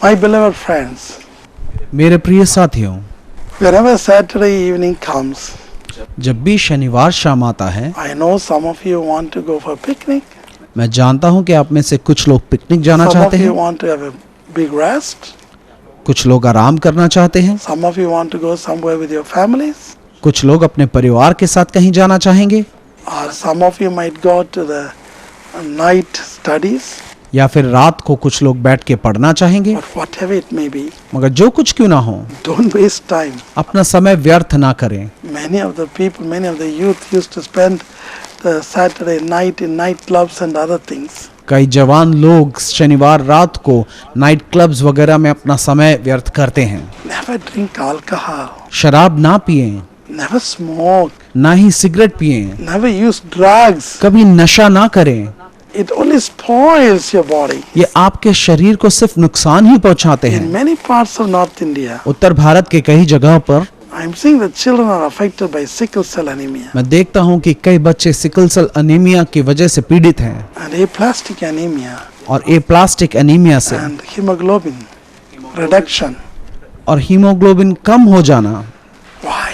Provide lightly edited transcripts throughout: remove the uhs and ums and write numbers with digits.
My beloved friends, मेरे प्रिय साथियों, whenever Saturday evening comes, जब भी शनिवार शाम आता है, I know some of you want to go for a picnic. मैं जानता हूं कि आप में से कुछ लोग पिकनिक जाना Some चाहते of you हैं, want to have a big rest. कुछ लोग आराम करना चाहते हैं, Some of you want to go somewhere with your families. कुछ लोग अपने परिवार के साथ कहीं जाना चाहेंगे, Or some of you might go to the night studies. या फिर रात को कुछ लोग बैठ के पढ़ना चाहेंगे। But whatever it may be, मगर जो कुछ क्यों ना हो, don't waste time. अपना समय व्यर्थ ना करें। Many of the people, many of the youth used to spend the Saturday night in nightclubs and other things. कई जवान लोग शनिवार रात को नाइट क्लब्स वगैरह में अपना समय व्यर्थ करते हैं। Never drink alcohol. शराब ना पिएं, Never smoke. ना ही सिगरेट पिएं, Never use drugs. कभी नशा ना करें। It only spoils your body. ये आपके शरीर को सिर्फ नुकसान ही पहुंचाते In हैं। many parts of North India, उत्तर भारत के कई जगहों पर I'm seeing that children are affected by sickle cell anemia मैं देखता हूं कि कई बच्चे सिकल सेल अनीमिया की वजह से पीड़ित हैं and aplastic anemia और एप्लास्टिक एनीमिया से and hemoglobin reduction. और हीमोग्लोबिन कम हो जाना। Why?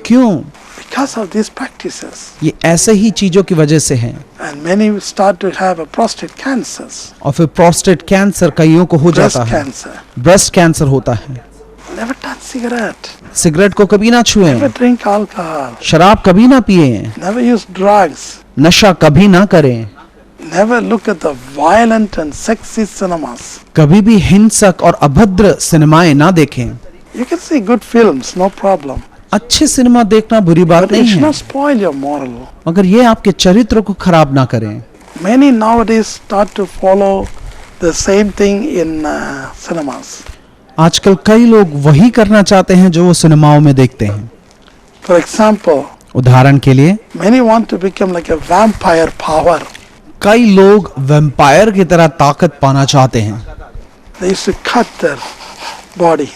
क्यों? Because of these practices. ये ऐसे ही चीजों की वजह से है। And many start to have a prostate cancers, और फिर प्रोस्टेट कैंसर कईयों को हो breast जाता है, cancer. ब्रेस्ट कैंसर होता है। Never touch cigarette. सिगरेट को कभी ना Never छुएं, drink alcohol. शराब कभी ना पिएं, Never use drugs. नशा कभी ना करें, Never look at the violent and sexy cinemas. कभी भी हिंसक और अभद्र सिनेमाएं ना देखें। You can see good films, no problem. अच्छे सिनेमा देखना बुरी बात But it नहीं should है, not spoil your moral. मगर ये आपके चरित्र को खराब ना करें। Many nowadays start to follow the same thing in cinemas. आजकल कई लोग वही करना चाहते हैं जो वो सिनेमाओं में देखते हैं। For example, उदाहरण के लिए many want to become like a vampire power. कई लोग वैम्पायर की तरह ताकत पाना चाहते हैं। They used to cut their body.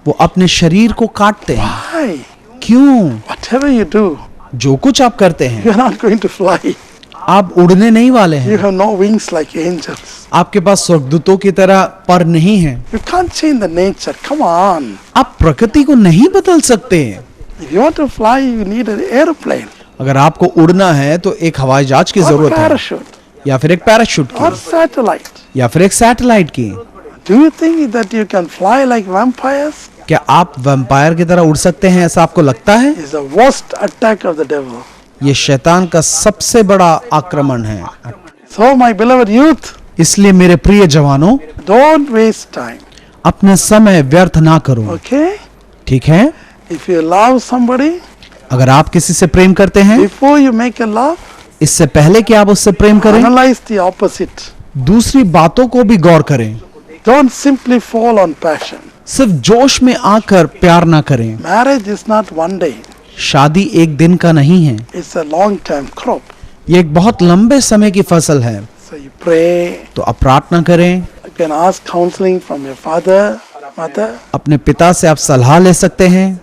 वो अपने शरीर को काटते हैं। Why? क्यों? Whatever you do, जो कुछ आप करते हैं, you are not going to fly. आप उड़ने नहीं वाले You हैं। have no wings like angels. आपके पास स्वर्गदूतों की तरह पर नहीं है। You can't change the nature. Come on. आप प्रकृति को नहीं बदल सकते। If you want to fly, you need an airplane अगर आपको उड़ना है तो एक हवाई जहाज की or जरूरत है, parachute या फिर एक पैराशूट or की, satellite. या फिर एक सैटेलाइट की। Do you think that you can fly like vampires? क्या आप वैम्पायर की तरह उड़ सकते हैं, ऐसा आपको लगता है? It's the worst attack of the devil. ये शैतान का सबसे बड़ा आक्रमण है। So, my beloved youth, इसलिए मेरे प्रिय जवानों, don't waste time. अपने समय व्यर्थ ना करो। Okay? ठीक है? If you love somebody, अगर आप किसी से प्रेम करते हैं, before you make a love, इससे पहले कि आप उससे प्रेम करें, analyze the opposite. दूसरी बातों को भी गौर करें। Don't simply fall on passion. सिर्फ जोश में आकर प्यार ना करें। Marriage is not one day. शादी एक दिन का नहीं है, It's a long-term crop. ये एक बहुत लंबे समय की फसल है। So you pray. तो आप प्रार्थना करें, You can ask counseling from your father, mother, अपने पिता से आप सलाह ले सकते हैं,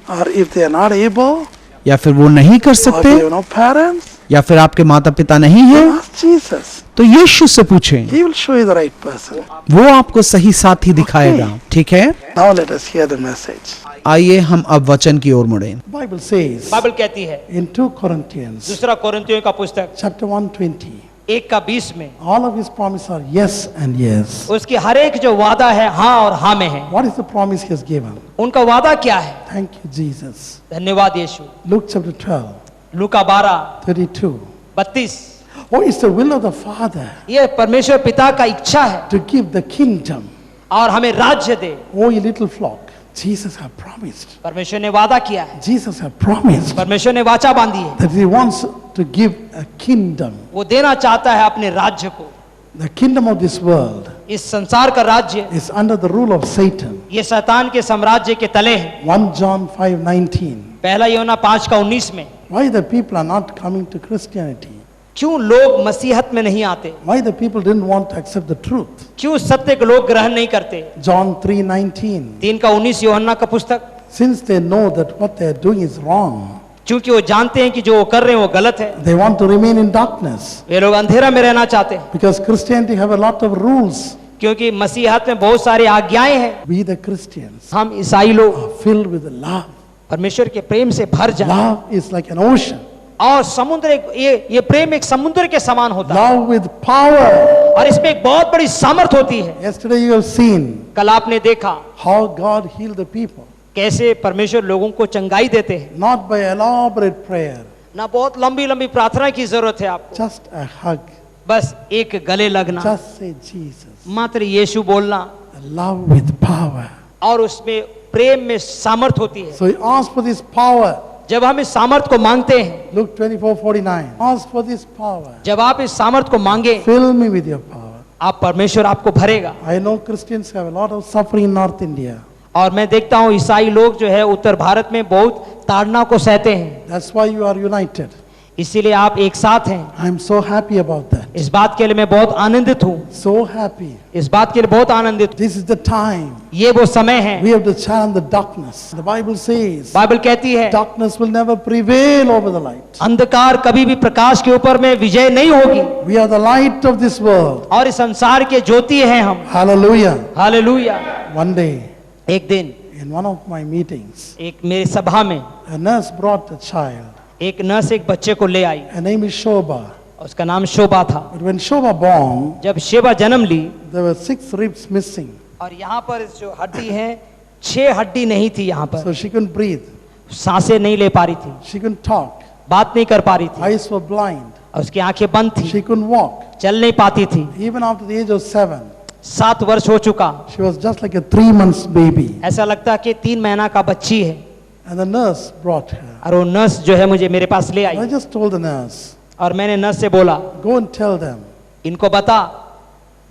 or if they are not able, या फिर वो नहीं कर or सकते, they have no parents, या फिर आपके माता पिता नहीं then हैं, ask Jesus. तो यीशु से पूछें, He will show you the right person. वो आपको सही साथी दिखाएगा। ठीक है? Now let us hear the message. आइए हम अब वचन की ओर मुड़ें। Bible says बाइबल कहती है in 2 Corinthians दूसरा कोरिन्थियों का पुस्तक chapter 1:20, 1:20 में all of his promises are yes and yes. उसकी हर एक जो वादा है हाँ और हाँ में है। What is the promise he has given? उनका वादा क्या है? Thank you, Jesus. धन्यवाद यीशु। Luke chapter 12, Luka 32. 12:32 Oh, it's the will of the Father ये परमेश्वर पिता का इच्छा है to give the kingdom. और हमें राज्य दे। Oh, you little flock. Jesus have promised. परमेश्वर ने वादा किया है, Jesus have promised परमेश्वर ने वाचा बांधी है, that he wants to give a kingdom. वो देना चाहता है अपने राज्य को। The kingdom of this world इस संसार का राज्य is under the rule of Satan. ये शैतान के साम्राज्य के तले है। 1 John 5:19. पहला यूहन्ना 5:19 में Why the people are not coming to Christianity? क्यों लोग मसीहत में नहीं आते? Why the people didn't want to accept the truth? क्यों सत्य को लोग ग्रहण नहीं करते? John 3:19. 3:19 यूहन्ना का पुस्तक। Since they know that what they are doing is wrong, क्योंकि वो जानते हैं कि जो वो कर रहे हैं वो गलत है, they want to remain in darkness. वे लोग अंधेरा में रहना चाहते हैं। Because Christianity have a lot of rules. क्योंकि मसीहत में बहुत सारी आज्ञाएं हैं। We the Christians हम ईसाई लोग are filled with love. परमेश्वर के प्रेम से भर जाए। Love is like an ocean. और समुद्र ये प्रेम एक समुद्र के समान होता है Love with power. और इसमें एक बहुत बड़ी सामर्थ होती है। Yesterday you have seen कल आपने देखा how God healed the people. कैसे परमेश्वर लोगों को चंगाई देते हैं। Not by elaborate prayer, ना बहुत लंबी लंबी प्रार्थना की जरूरत है आपको, just a hug. बस एक गले लगना, Just say Jesus. मात्र यीशु बोलना, Love with power. और उसमें प्रेम में सामर्थ होती है। So he asked for this power. जब हम इस सामर्थ को मांगते हैं, Luke 24:49. Ask for this power. जब आप इस सामर्थ को मांगे, Fill me with your power. आप परमेश्वर आपको भरेगा। I know Christians have a lot of suffering in North India. और मैं देखता हूँ ईसाई लोग जो है उत्तर भारत में बहुत ताड़ना को सहते हैं, That's why you are united. इसीलिए आप एक साथ हैं। I am so happy about that. इस बात के लिए मैं बहुत आनंदित हूँ, So happy. इस बात के लिए बहुत आनंदित हूँ। This is the time. ये वो समय है, We have to challenge the darkness. The Bible says Bible कहती है darkness will never prevail over the light. अंधकार कभी भी प्रकाश के ऊपर में विजय नहीं होगी। We are the light of this world. और इस संसार के ज्योति हैं हम। Hallelujah. हालेलुया। One day, एक दिन in one of my meetings, एक मेरी सभा में a nurse brought a child. एक नर्स एक बच्चे को ले आई, Her name is Shobha. उसका नाम शोभा था। But when Shobha born, जब शोभा जन्म ली there were 6 ribs missing. और यहाँ पर जो हड्डी है 6 हड्डी नहीं थी, यहाँ पर So she couldn't breathe. सांसें नहीं ले पा रही थी, She couldn't talk. बात नहीं कर पा रही थी, Eyes were blind. और उसकी आंखें बंद थी, She couldn't walk. चल नहीं पाती थी। Even after the age of 7, 7 वर्ष हो चुका, she was just like a 3 months baby. ऐसा लगता कि 3 महीना का बच्ची है। And the nurse brought her. और वो नर्स जो है मुझे मेरे पास ले I I, just told the nurse, और मैंने नर्स से बोला, go and tell them. इनको बता।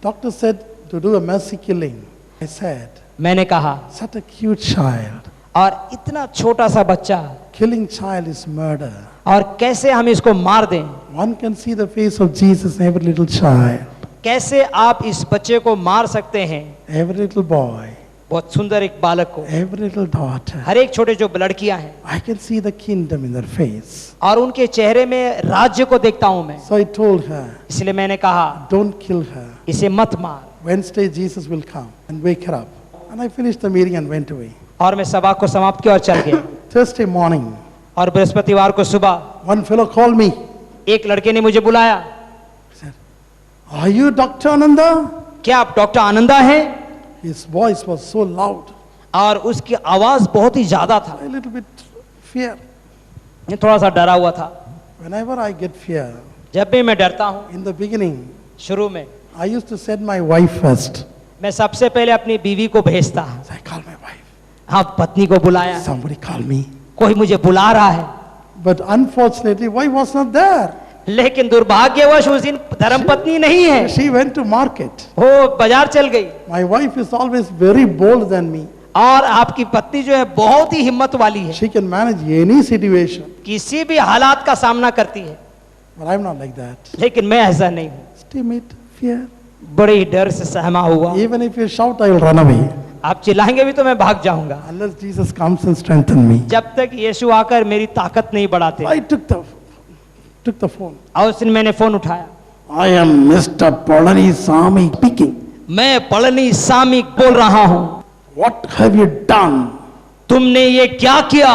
Doctor said to do a mercy killing. I said, मैंने कहा, such a cute child. और इतना छोटा सा बच्चा, Killing child is murder. और कैसे हम इसको मार दें? One can see the face of Jesus in every little child, कैसे आप इस बच्चे को मार सकते हैं? every little boy, बहुत सुंदर एक बालक को, every little daughter. हर एक छोटे जो लड़कियां हैं, I can see the kingdom in their face. और उनके चेहरे में राज्य को देखता हूं मैं। So I told her, इसलिए मैंने कहा, don't kill her. इसे मत मार। Wednesday Jesus will come and wake her up. And I finished the meeting and went away. और मैं सभा को समाप्त किया और चल गया। Thursday morning, और बृहस्पतिवार को सुबह one fellow called me. एक लड़के ने मुझे बुलाया, He said, are you Dr. Ananda? क्या आप डॉक्टर आनंदा हैं? His voice was so loud. और उसकी आवाज बहुत ही ज्यादा था, A little bit fear. मैं थोड़ा सा डरा हुआ था। Whenever I get fear, जब भी मैं डरता हूँ, in the beginning, शुरू में I used to send my wife first. मैं सबसे पहले अपनी बीवी को भेजता। So I called my wife. हाँ, पत्नी को बुलाया, Somebody called me. कोई मुझे बुला रहा है। But unfortunately, wife was not there. लेकिन दुर्भाग्यवश उस दिन धर्मपत्नी नहीं है, She went to market. वो बाजार चल गई। My wife is always very bold than me. और आपकी पत्नी जो है बहुत ही हिम्मत वाली है, She can manage any situation. किसी भी हालात का सामना करती है। But I'm not like that. लेकिन मैं ऐसा नहीं हूँ, Timid, fear. बड़े ही डर से सहमा हुआ। Even if you shout, I will run away. आप चिल्लाएंगे भी तो मैं भाग जाऊंगा, Unless Jesus comes and strengthens me. जब तक यीशु आकर मेरी ताकत नहीं बढ़ाते। I took the phone. और उस दिन मैंने फोन उठाया, I am Mr. Palanisamy speaking. मैं पळनी सामी बोल रहा हूँ। What have you done? तुमने ये क्या किया?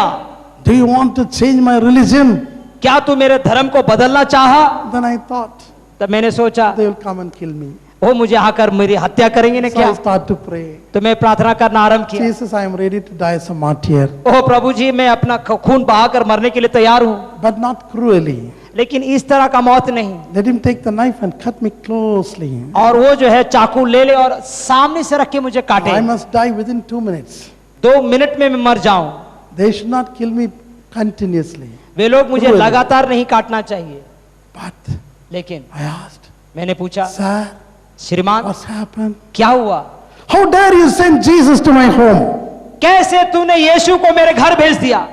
Do you want to change my religion? क्या तू मेरे धर्म को बदलना चाहा? Then I thought तब मैंने सोचा they will come and kill me. वो मुझे आकर मेरी हत्या करेंगे ना So क्या? I start to pray. तो मैं प्रार्थना करना आरंभ किया, Jesus, I am ready to die as a martyr, ओह प्रभु जी, मैं अपना खून बहाकर मरने के लिए तैयार हूँ, but not cruelly. लेकिन इस तरह का मौत नहीं। Let him take the knife and cut me closely. और वो जो है चाकू ले ले और सामने से रख के मुझे काटे। I must die within 2 minutes. 2 minute में मैं मर जाऊं। They should not kill me continuously. वे लोग मुझे Cruelly. लगातार नहीं काटना चाहिए। But लेकिन I asked, मैंने पूछा, Sir, श्रीमान what's happened? क्या हुआ? How dare you send Jesus to my home? कैसे तूने यीशु को मेरे घर भेज दिया?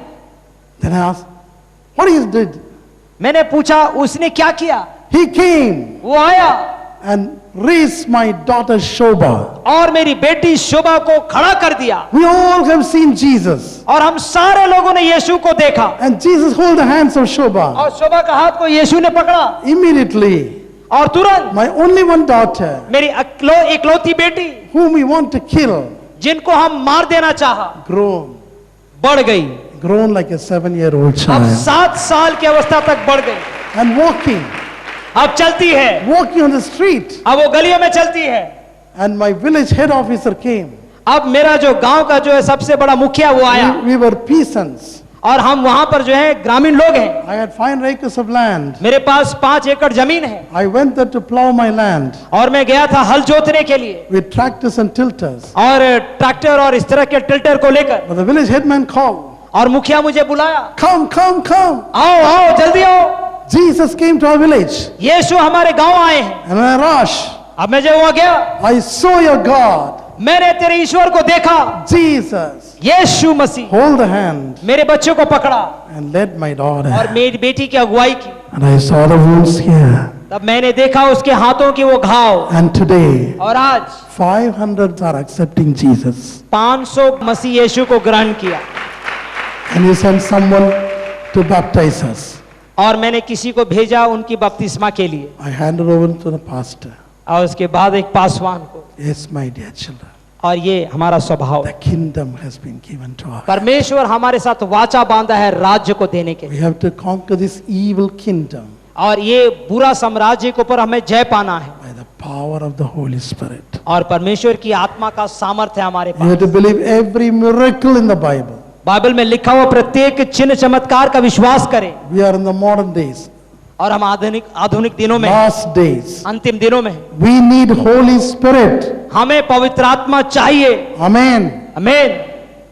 Then I asked, what he did? मैंने पूछा, उसने क्या किया? He came वो आया and raised my daughter Shobha. और मेरी बेटी शोभा को खड़ा कर दिया। We all have seen Jesus. और हम सारे लोगों ने यीशु को देखा। And Jesus hold the hands of Shobha. और शोभा का हाथ को यीशु ने पकड़ा Immediately, और तुरंत my only one daughter, मेरी इकलौती बेटी whom we want to kill, जिनको हम मार देना चाहा, grown, बढ़ गई, grown like a 7-year-old अब child, 7 साल की अवस्था तक बढ़ गई, and walking अब चलती है, on the street. अब वो गलियों में चलती है. And my village head officer came. अब मेरा जो गांव का जो है सबसे बड़ा मुखिया वो आया, We were peasants. और हम वहां पर जो है ग्रामीण लोग हैं. I had 5 acres of land. मेरे पास 5 एकड़ जमीन है I went there to plow my land और मैं गया था हल जोतने के लिए with tractors and tilters. और ट्रैक्टर और इस तरह के टिल्टर को लेकर, But the village headman called, और मुखिया मुझे बुलाया, come, come, come. आओ आओ जल्दी आओ, Jesus came to our village. यीशु हमारे गांव आए हैं. And when I rushed, अब मैं जब वहां गया, I saw your God, मैंने तेरे ईश्वर को देखा, Jesus, Yeshu Masih hold the hand मेरे बच्चों को पकड़ा and led my और daughter. मेरी बेटी की अगुवाई की. And I saw the wounds here. तब मैंने देखा उसके हाथों की वो घाव. And today, और आज 500 are accepting Jesus. 500 मसीह यीशु को ग्रहण किया. And you sent someone to baptize us. और मैंने किसी को भेजा उनकी बपतिस्मा के लिए, I handed over to the pastor. और उसके बाद एक पासवान को. Yes, my dear children. और ये हमारा स्वभाव The है. kingdom has been given to us. परमेश्वर हमारे साथ वाचा बांधा है राज्य को देने के लिए, We have to conquer this evil kingdom और ये बुरा साम्राज्य के ऊपर हमें जय पाना है. by the power of the Holy Spirit. और परमेश्वर की आत्मा का सामर्थ्य है हमारे You have pass. to believe every miracle in the Bible. Bible में लिखा हुआ प्रत्येक चिन्ह चमत्कार का विश्वास करें. We are in the modern days, और हम आधुनिक दिनों में, last days. अंतिम दिनों में We need Holy Spirit. हमें पवित्र आत्मा चाहिए. Amen. आमीन.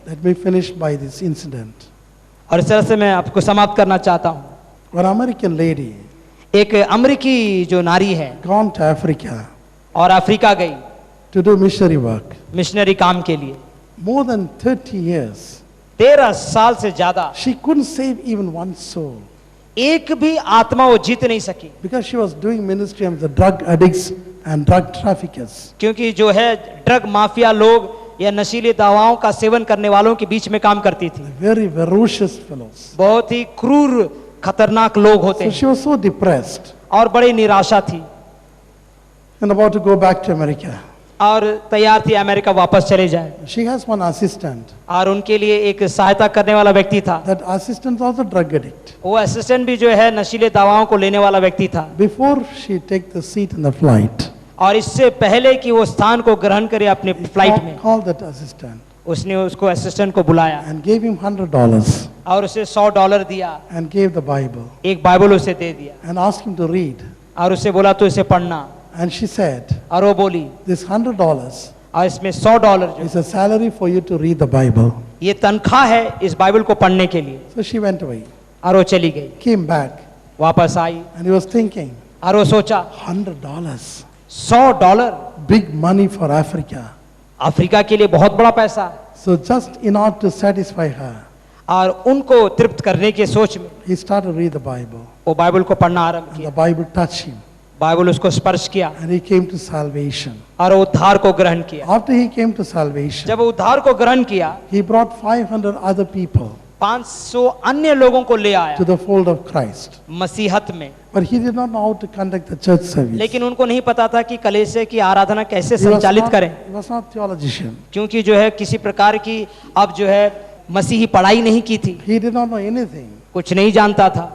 Let me finish by this incident. और इस तरह से मैं आपको समाप्त करना चाहता हूँ. One American lady एक अमेरिकी जो नारी है gone to Africa और अफ्रीका गई to do missionary work. Missionary काम के लिए. More than 30 years. 13 साल से ज्यादा She couldn't save even one soul एक भी आत्मा वो जीत नहीं सकी, because she was doing ministry of the drug addicts and drug traffickers. क्योंकि जो है ड्रग माफिया लोग या नशीली दवाओं का सेवन करने वालों के बीच में काम करती थी. Very ferocious fellows. बहुत ही क्रूर खतरनाक लोग होते So हैं she was so depressed और बड़ी निराशा थी and about to go back to America. और तैयार थी अमेरिका वापस चले जाए. She has one assistant. और उनके लिए एक सहायता करने वाला व्यक्ति था. That assistant is also drug addict. वो असिस्टेंट भी जो है नशीले दवाओं को लेने वाला व्यक्ति था. Before she take the seat in the flight, और इससे पहले कि वो स्थान को ग्रहण करे अपने फ्लाइट में, called that assistant उसने उसको असिस्टेंट को बुलाया and gave him $100 और उसे $100 दिया, and gave the Bible एक बाइबल उसे दे दिया and asked him to read. और उससे बोला तो इसे पढ़ना. And she said, और वो बोली, this $100 और इसमें $100 जो is a salary for you to read the Bible. ये तनख्वाह है इस बाइबल को पढ़ने के लिए. So she went away, और वो चली गई, came back, वापस आई and he was thinking, और वो सोचा $100, $100 big money for Africa. Africa के लिए बहुत बड़ा पैसा. So just in order to satisfy her, और उनको तृप्त करने के सोच में he started to read the Bible. वो बाइबल को पढ़ना आरंभ And किया. the Bible touched him, Bible उसको स्पर्श किया and he came to salvation. और वो उद्धार को ग्रहण किया. After he came to salvation, जब वो उद्धार को ग्रहण किया, he brought 500 other people 500 अन्य लोगों को ले आया to the fold of Christ. मसीहत में. But he did not know how to conduct the church service. लेकिन उनको नहीं पता था कि कलीसिया की आराधना कैसे He was संचालित not- करें, he was not theologian. क्योंकि जो है किसी प्रकार की अब जो है मसीही पढ़ाई नहीं की थी, He did not know anything. कुछ नहीं जानता था.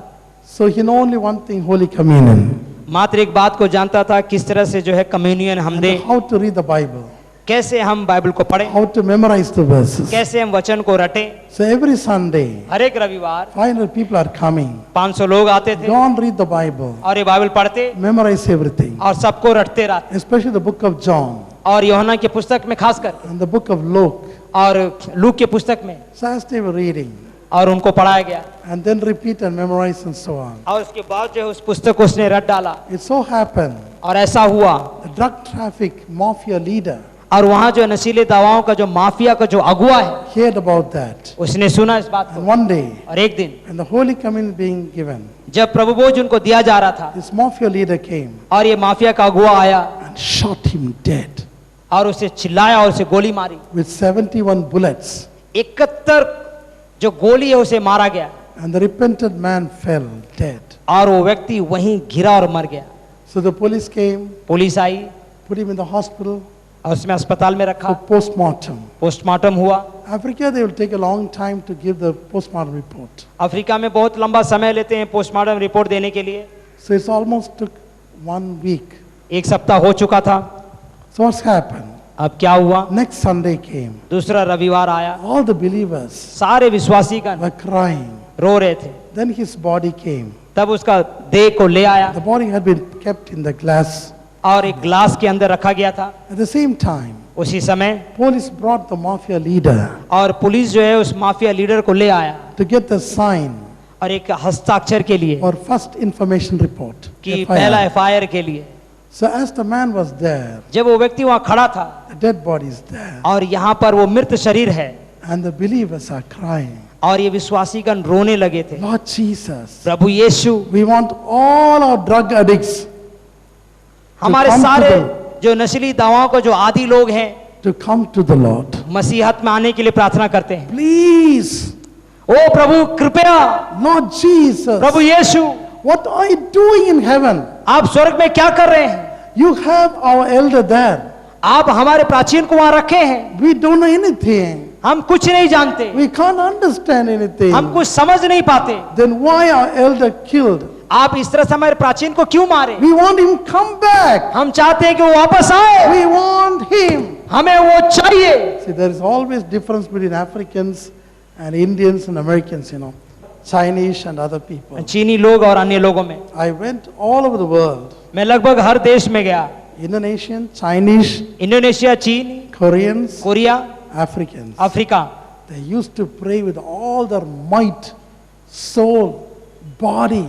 So he knew only one thing, Holy Communion. मात्र एक बात को जानता था, किस तरह से जो है कम्युनियन हम And दें, how to read the Bible. कैसे हम बाइबल को पढ़ें, How to memorize the verses. कैसे हम वचन को रटें. So every Sunday, हर एक रविवार 500 people are coming. 500 लोग आते थे Go and read the Bible. और ये बाइबल पढ़ते Memorize everything. और सबको रटते रहते. Especially the book of John और यूहन्ना की पुस्तक में खास कर and the book of Luke. और लूक की पुस्तक में, So as they were reading, और उनको पढ़ाया गया. and then repeat and memorize and so on. और उसके बाद जो है उस पुस्तक को उसने रट डाला. It so happened, और ऐसा हुआ, the drug traffic mafia leader और वहाँ जो नशीले दवाओं का जो माफिया का जो अगुआ है, heard about that. उसने सुना इस बात And को. one day, और एक दिन when the Holy Communion being given, जब प्रभु भोज उनको दिया जा रहा था, this mafia leader came और ये माफिया का अगुआ आया and shot him dead और उसे चिल्लाया और उसे गोली मारी. with 71 bullets. 71 जो गोली है उसे मारा गया And the repentant man fell dead. और वो व्यक्ति वहीं गिरा और मर गया. So the police came, police I put him in the hospital और उसमें अस्पताल में रखा, for postmortem. पोस्टमार्टम हुआ। Africa, they will take a long time to give the postmortem report. Africa में बहुत लंबा समय लेते हैं पोस्टमार्टम रिपोर्ट देने के लिए। So it's almost took 1 week. एक सप्ताह हो चुका था। So what's happened? अब क्या हुआ? Next Sunday came. दूसरा रविवार आया, All the believers सारे विश्वासीगण were crying. रो रहे थे। Then his body came. तब उसका देह को ले आया The body had been kept in the glass. और एक ग्लास के अंदर रखा गया था। At the same time, उसी समय police brought the mafia leader और पुलिस जो है उस माफिया लीडर को ले आया to get the sign और एक हस्ताक्षर के लिए or first information report. कि FIR. पहला एफआईआर के लिए। So as the man was there, जब वो व्यक्ति वहां खड़ा था the dead body is there, और यहाँ पर वो मृत शरीर है and the believers are crying, और ये विश्वासीगण रोने लगे थे, Lord Jesus, Prabhu Yeshu, we want all our drug addicts हमारे come to सारे the- जो नशीली दवाओं को जो आदी लोग हैं to come to the Lord. मसीहत में आने के लिए प्रार्थना करते हैं। Please, ओ प्रभु कृपया, Lord Jesus, Prabhu Yeshu, what are you doing in heaven? आप स्वर्ग में क्या कर रहे हैं? You have our elder there. आप हमारे प्राचीन को वहां रखे हैं, We don't know anything. हम कुछ नहीं जानते, We can't understand anything. हम कुछ समझ नहीं पाते। Then why our elder killed? आप इस तरह से हमारे प्राचीन को क्यों मारे? We want him come back. हम चाहते हैं कि वो वापस आए, We want him. हमें वो चाहिए। See, there is always difference between Africans and Indians and Americans, Chinese and other people. चीनी लोग और अन्य लोगों में I went all over the world. मैं लगभग हर देश में गया, Indonesian, Chinese, इंडोनेशिया, चीन, Koreans, Korea, Africans. Africa. They used to pray with all their might, soul, body,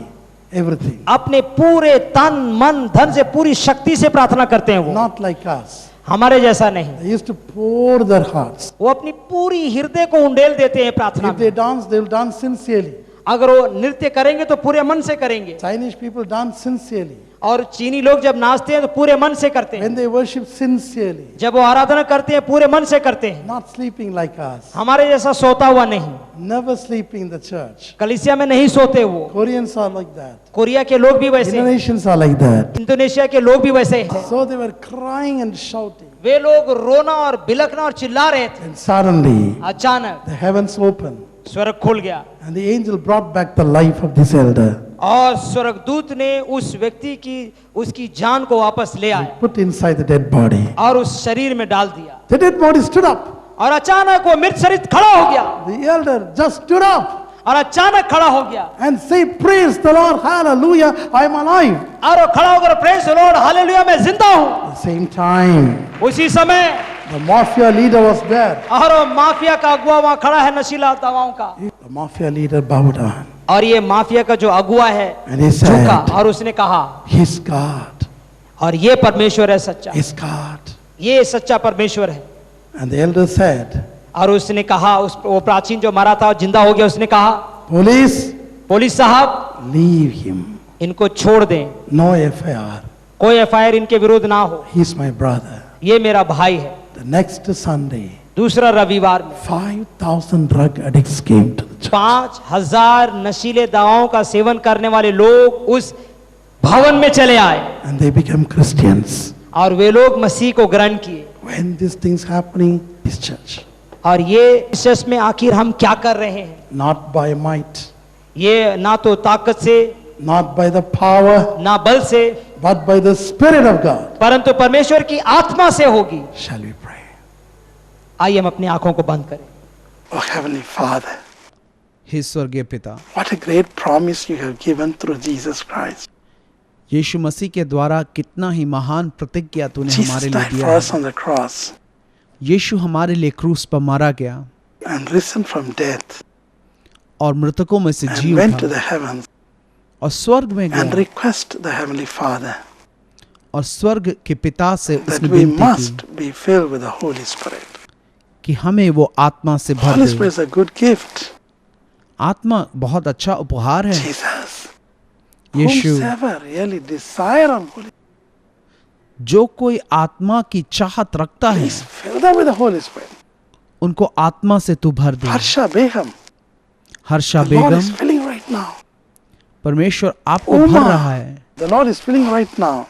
everything. अपने पूरे तन मन धन से पूरी शक्ति से प्रार्थना करते हैं वो, Not like us. हमारे जैसा नहीं। They used to pour their hearts. वो अपनी पूरी हृदय को उंडेल देते हैं प्रार्थना If they में। dance, they will dance sincerely. अगर वो नृत्य करेंगे तो पूरे मन से करेंगे, Chinese people dance sincerely. और चीनी लोग जब नाचते हैं तो पूरे मन से करते हैं। When they worship sincerely, जब वो आराधना करते हैं पूरे मन से करते हैं, not sleeping like us. हमारे जैसा सोता हुआ नहीं। Never sleeping in the church. कलीसिया में नहीं सोते वो। Koreans are like that. Korea के लोग भी वैसे हैं, Indonesians are like that. Indonesia के लोग भी वैसे हैं। So they were crying and shouting. वे लोग रोना और बिलखना और चिल्ला रहे थे। And suddenly, अचानक the heavens opened. स्वर्ग खुल गया And the angel brought back the life of this elder. और स्वर्गदूत ने उस व्यक्ति की उसकी जान को वापस ले आया Put inside the dead body. और उस शरीर में डाल दिया The dead body stood up. और अचानक वो मृत शरीर खड़ा हो गया The elder just stood up और अचानक खड़ा हो गया and said, Praise the Lord, hallelujah, I am alive. और वो खड़ा होकर प्रेज़ द लॉर्ड हालेलुया मैं जिंदा हूँ। At the same time, उसी समय the mafia leader was there. और वो माफिया का अगुआ वहां खड़ा है नशीला दवाओं का, The mafia leader bowed down. और ये माफिया का जो अगुआ है And he झुका said, और उसने कहा, His God, और ये परमेश्वर है सच्चा, His God. ये सच्चा परमेश्वर है। And the elder said, और उसने कहा, उस वो प्राचीन जो मरा था और जिंदा हो गया, उसने कहा, Police, पुलिस साहब leave him. इनको छोड़ दें, No FIR. कोई एफआईआर इनके विरुद्ध ना हो, He's my brother. ये मेरा भाई है। The next Sunday, दूसरा रविवार में 5,000 drug addicts came to the church. 5,000 नशीले दवाओं का सेवन करने वाले लोग उस भवन में चले आए And they became Christians. और वे लोग मसीह को ग्रहण किए। When these things happening, this church, और ये चर्च में आखिर हम क्या कर रहे हैं? not by might, ये ना तो ताकत से, not by the power, ना बल से, but by the Spirit of God, परंतु परमेश्वर की आत्मा से होगी। shall we pray. आइए हम अपनी आंखों को बंद करें। Oh Heavenly Father, हे स्वर्गीय पिता, what a great promise you have given through Jesus Christ. यीशु मसीह के द्वारा कितना ही महान प्रतिज्ञा तूने Jesus हमारे लिए died दिया for है। us on the cross यीशु हमारे लिए क्रूस पर मारा गया and risen from death और मृतकों में से जी and went to उठा the heavens और स्वर्ग में and गया request the Heavenly Father और स्वर्ग के पिता से that उसने we विनती की must be filled with the Holy Spirit. कि हमें वो आत्मा से भर Holy they. Spirit is a good gift. आत्मा बहुत अच्छा उपहार है। Jesus, Yeshu, whomsoever really desire of Holy, जो कोई आत्मा की चाहत रखता है please fill them with the Holy Spirit. उनको आत्मा से तू भर दे। Harsha Begum, Harsha the Lord is Begum, filling right now. परमेश्वर आपको भर रहा Uma, है। the Lord is filling right now.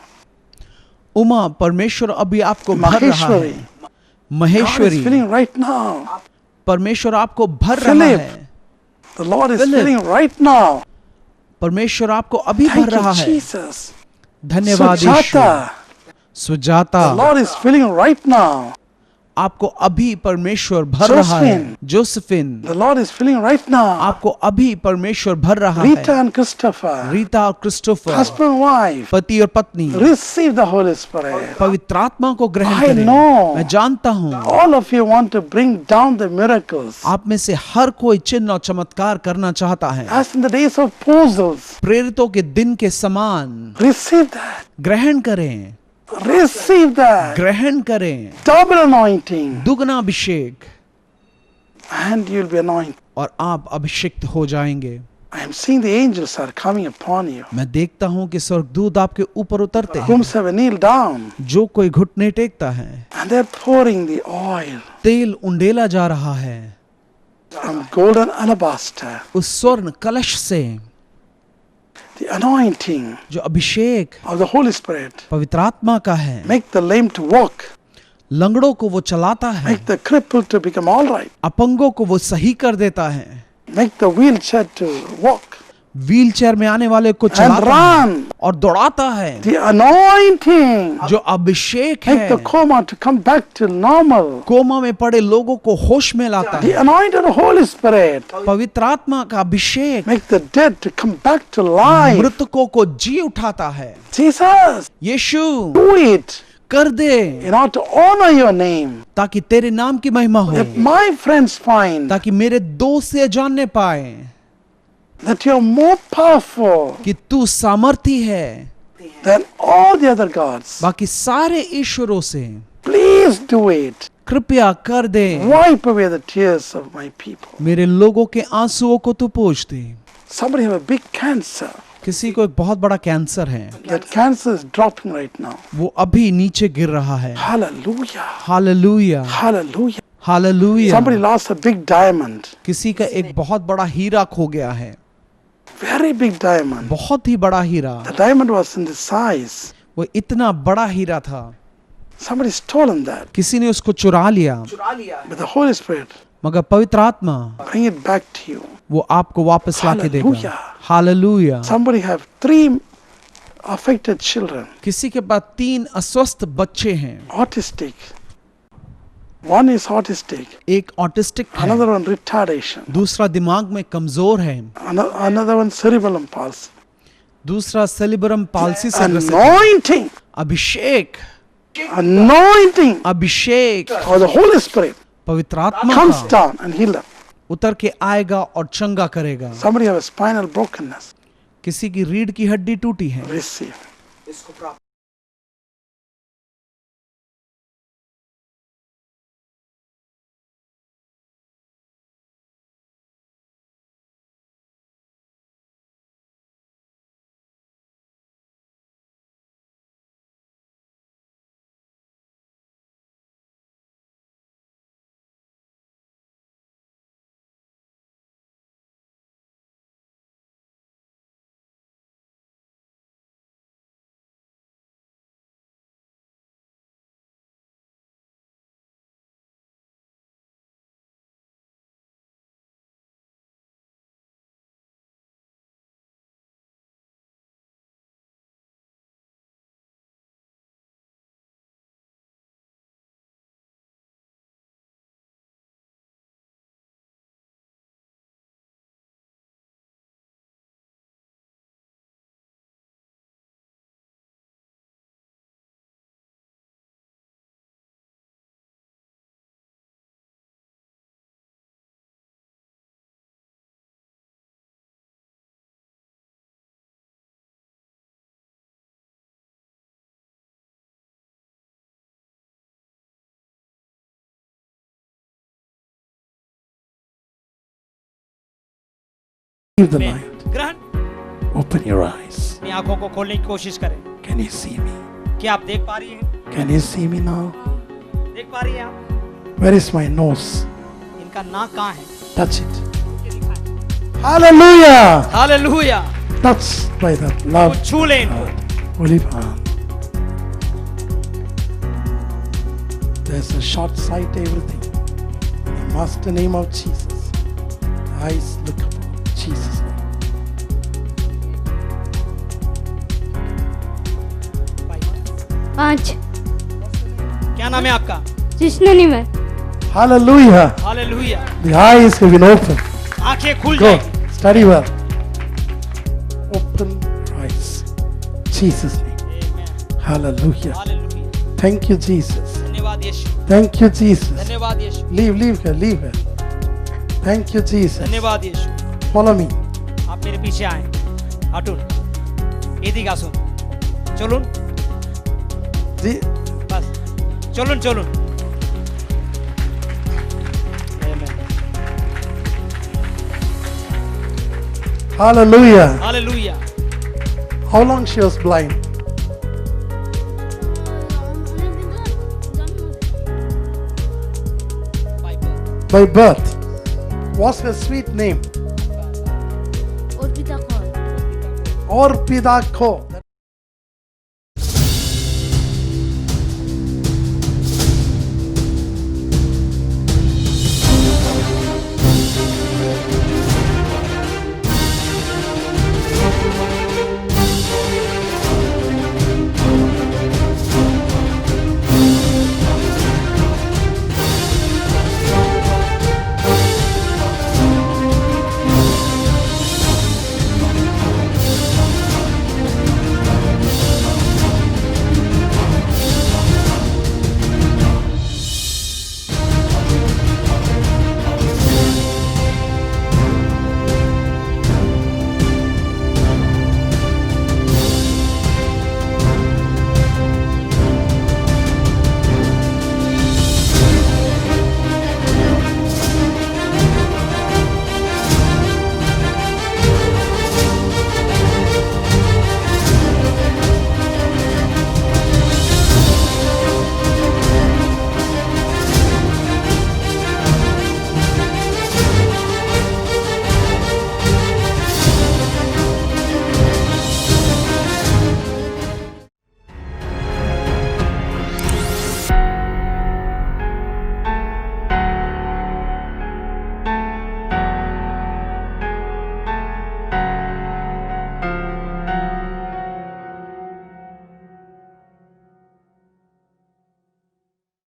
Uma परमेश्वर अभी आपको भर रहा है। Maheshwari. God is Maheshwari filling right now. परमेश्वर आपको भर रहा Philip. है। The Lord is Philip. filling right now. परमेश्वर आपको अभी भर Thank रहा you, है। Jesus. धन्यवाद यीशु। Sujata. Sujata The Lord is filling right now. आपको अभी परमेश्वर भर रहा है। Josephine. Josephine The Lord is filling right now. आपको अभी परमेश्वर भर रहा Rita है। and Christopher. रीता और क्रिस्टोफर Husband, wife. पति और पत्नी Receive the Holy Spirit. पवित्र आत्मा को ग्रहण I करें। know. मैं जानता हूँ All of you want to bring down the miracles. आप में से हर कोई चिन्ह और चमत्कार करना चाहता है, As in the days of apostles. प्रेरितों के दिन के समान। Receive that. ग्रहण करें, Receive that. ग्रहण करें। Double anointing. दुगना अभिषेक And you'll be anointed. और आप अभिषिक्त हो जाएंगे। I am seeing the angels are coming upon you. मैं देखता हूँ कि स्वर्गदूत आपके ऊपर उतरते हैं। Whomsoever kneel down. जो कोई घुटने टेकता है, And they're pouring the oil तेल उंडेला जा रहा है from golden alabaster. उस स्वर्ण कलश से। The anointing जो अभिषेक of the Holy Spirit. पवित्र आत्मा का है, Make the lame to walk. लंगड़ों को वो चलाता है, Make the crippled to become all right. अपंगों को वो सही कर देता है, Make the wheelchair to walk. Wheel chair में आने वाले को And चलाता है run. और दौड़ाता है। The anointing. जो अभिषेक Make है the coma to come back to normal. Coma में पड़े लोगों को होश में लाता The है। anointed Holy Spirit. पवित्र आत्मा का अभिषेक Make the dead to come back to life. मृतकों को जी उठाता है। Jesus, यीशु do it कर दे in order to honor your name. ताकि तेरे नाम की महिमा हो, That my friends find ताकि मेरे दोस्त ये जानने पाए that you're more powerful कि तू सामर्थी है than all the other gods. बाकी सारे ईश्वरों से। Please do it. कृपया कर दे, Wipe away the tears of my people. मेरे लोगों के आंसुओं को तू पोंछ दे। Somebody have a big cancer. किसी को एक बहुत बड़ा कैंसर है, That cancer is dropping right now. वो अभी नीचे गिर रहा है। Hallelujah. Hallelujah, Hallelujah. Hallelujah. Somebody lost a big diamond. किसी का एक बहुत बड़ा हीरा खो गया है, Very big diamond. बहुत ही बड़ा हीरा। The diamond was in the size. वो इतना बड़ा हीरा था, Somebody stolen that. किसी ने उसको चुरा लिया, But the Holy Spirit मगर पवित्र आत्मा bring it back to you. वो आपको वापस ला के देगा। Hallelujah. Hallelujah. Somebody have 3 affected children. किसी के पास 3 अस्वस्थ बच्चे हैं, Autistic. One is autistic. एक ऑटिस्टिक है, Another one retardation. दूसरा दिमाग में कमजोर है, Another one cerebral palsy. दूसरा सेलिब्रम पाल्सी से ग्रसित है। Anointing. Abhishek, Anointing Abhishek of the Holy Spirit पवित्र आत्मा comes का down and heal them. उतर के आएगा और चंगा करेगा। Somebody have a spinal brokenness. किसी की रीढ़ की हड्डी टूटी है, Receive. Leave the light. ग्रहण। Open your eyes. अपनी आंखों को खोलने की कोशिश करें। Can you see me? क्या आप देख पा रही हैं? Can you see me now? देख पा रही हैं आप? Where is my nose? इनका नाक कहाँ है? Touch it. Hallelujah. Hallelujah. Touched by that वो love. छू ले इनको। Holy palm. There's a short sight, everything. In the master name of Jesus. The eyes look upon Jesus' name. पाँच क्या नाम है आपका? Jishnu Nimra Hallelujah. Hallelujah. The eyes have been opened. आंखें खुल Go. जाएगी। Study well. Open your eyes. Jesus' name. Amen. Hallelujah. Hallelujah. Thank you, Jesus. धन्यवाद यीशु। Thank you, Jesus. धन्यवाद यीशु। Leave her. Thank you, Jesus. धन्यवाद यीशु। Follow me. आप मेरे पीछे आए। हाटून এদিকে আসুন। চলুন Je- বাস চলুন চলুন। Amen. Hallelujah. Hallelujah. How long she was blind? By birth. What's her sweet name? और पिता कौन Orpidako.